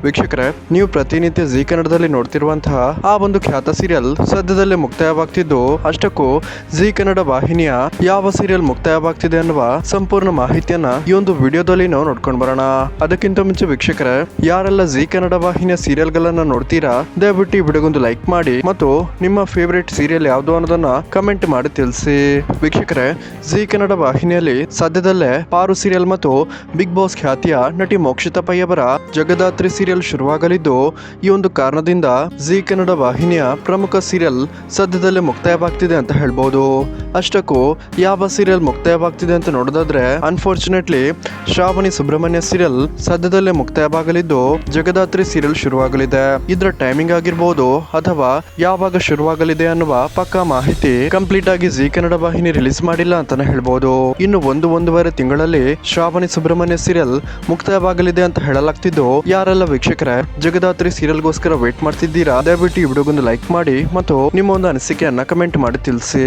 ವೀಕ್ಷಕರೇ, ನೀವು ಪ್ರತಿನಿತ್ಯ ಜೀ ಕನ್ನಡದಲ್ಲಿ ನೋಡ್ತಿರುವಂತಹ ಆ ಒಂದು ಖ್ಯಾತ ಸೀರಿಯಲ್ ಸದ್ಯದಲ್ಲೇ ಮುಕ್ತಾಯವಾಗ್ತಿದ್ದು, ಅಷ್ಟಕ್ಕೂ ಜೀ ಕನ್ನಡ ವಾಹಿನಿಯ ಯಾವ ಸೀರಿಯಲ್ ಮುಕ್ತಾಯವಾಗ್ತಿದೆ ಅನ್ನುವ ಸಂಪೂರ್ಣ ಮಾಹಿತಿಯನ್ನ ಈ ಒಂದು ವಿಡಿಯೋದಲ್ಲಿ ನಾವು ನೋಡ್ಕೊಂಡು ಬರೋಣ. ಅದಕ್ಕಿಂತ ಮುಂಚೆ ವೀಕ್ಷಕರೇ, ಯಾರೆಲ್ಲ ಜೀ ಕನ್ನಡ ವಾಹಿನಿಯ ಸೀರಿಯಲ್ ಗಳನ್ನ ನೋಡ್ತೀರಾ, ದಯವಿಟ್ಟು ಈ ವಿಡಿಯೋಗೊಂದು ಲೈಕ್ ಮಾಡಿ ಮತ್ತು ನಿಮ್ಮ ಫೇವರೇಟ್ ಸೀರಿಯಲ್ ಯಾವುದು ಅನ್ನೋದನ್ನ ಕಮೆಂಟ್ ಮಾಡಿ ತಿಳಿಸಿ. ವೀಕ್ಷಕರೇ, ಜೀ ಕನ್ನಡ ವಾಹಿನಿಯಲ್ಲಿ ಸದ್ಯದಲ್ಲೇ ಪಾರು ಸೀರಿಯಲ್ ಮತ್ತು ಬಿಗ್ ಬಾಸ್ ಖ್ಯಾತಿಯ ನಟಿ ಮೋಕ್ಷಿತಾ ಪೈ ಅವರ ಜಗದಾತ್ರಿ ಸೀರಿಯಲ್ ಶುರುವಾಗಲಿದ್ದು, ಈ ಒಂದು ಕಾರಣದಿಂದ ಜೀ ಕನ್ನಡ ವಾಹಿನಿಯ ಪ್ರಮುಖ ಸೀರಿಯಲ್ ಸದ್ಯದಲ್ಲೇ ಮುಕ್ತಾಯವಾಗ್ತಿದೆ ಅಂತ ಹೇಳ್ಬೋದು. ಅಷ್ಟಕ್ಕೂ ಯಾವ ಸೀರಿಯಲ್ ಮುಕ್ತಾಯವಾಗ್ತಿದೆ ಅಂತ ನೋಡೋದಾದ್ರೆ, ಅನ್ಫಾರ್ಚುನೇಟ್ಲಿ ಶ್ರಾವಣಿ ಸುಬ್ರಹ್ಮಣ್ಯ ಸೀರಿಯಲ್ ಸದ್ಯದಲ್ಲೇ ಮುಕ್ತಾಯವಾಗಲಿದ್ದು, ಜಗದಾತ್ರಿ ಸೀರಿಯಲ್ ಶುರುವಾಗಲಿದೆ. ಇದರ ಟೈಮಿಂಗ್ ಆಗಿರ್ಬೋದು ಅಥವಾ ಯಾವಾಗ ಶುರುವಾಗಲಿದೆ ಅನ್ನುವ ಪಕ್ಕಾ ಮಾಹಿತಿ ಕಂಪ್ಲೀಟ್ ಆಗಿ ಜೀ ಕನ್ನಡ ವಾಹಿನಿ ರಿಲೀಸ್ ಮಾಡಿಲ್ಲ ಅಂತಾನೆ ಹೇಳ್ಬೋದು. ಇನ್ನು ಒಂದೂವರೆ ತಿಂಗಳಲ್ಲಿ ಶ್ರಾವಣಿ ಸುಬ್ರಹ್ಮಣ್ಯ ಸೀರಿಯಲ್ ಮುಕ್ತಾಯವಾಗಲಿದೆ ಅಂತ ಹೇಳಲಾಗ್ತಿದ್ದು, ಯಾರೆಲ್ಲ ವೀಕ್ಷಕರೇ ಜಗದಾತ್ರಿ ಸೀರಿಯಲ್ಗೋಸ್ಕರ ವೇಟ್ ಮಾಡ್ತಿದ್ದೀರಾ, ದಯವಿಟ್ಟು ಈ ವಿಡಿಯೋಗೊಂದು ಲೈಕ್ ಮಾಡಿ ಮತ್ತು ನಿಮ್ಮ ಒಂದು ಅನಿಸಿಕೆಯನ್ನ ಕಮೆಂಟ್ ಮಾಡಿ ತಿಳಿಸಿ.